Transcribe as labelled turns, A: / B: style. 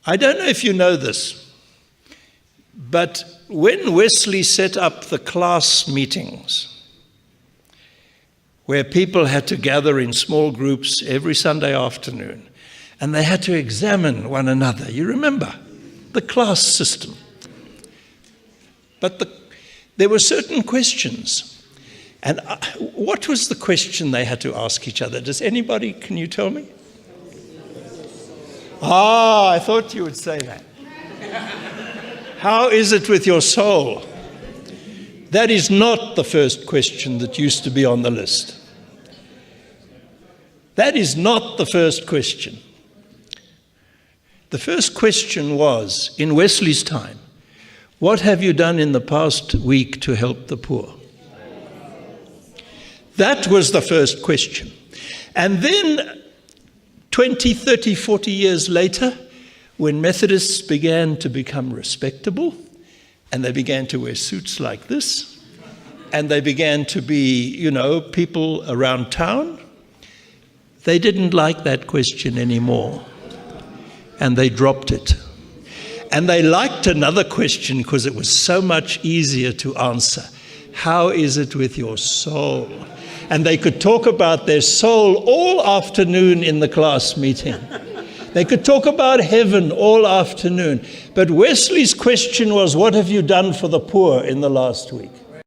A: I don't know if you know this, but when Wesley set up the class meetings, where people had to gather in small groups every Sunday afternoon, and they had to examine one another. You remember the class system. But there were certain questions. And what was the question they had to ask each other? Can you tell me? I thought you would say that. How is it with your soul? That is not the first question that used to be on the list. That is not the first question. The first question was, in Wesley's time, what have you done in the past week to help the poor? That was the first question. And then 20, 30, 40 years later, when Methodists began to become respectable, and they began to wear suits like this, and they began to be, people around town, they didn't like that question anymore, and they dropped it. And they liked another question because it was so much easier to answer. How is it with your soul? And they could talk about their soul all afternoon in the class meeting. They could talk about heaven all afternoon. But Wesley's question was, what have you done for the poor in the last week?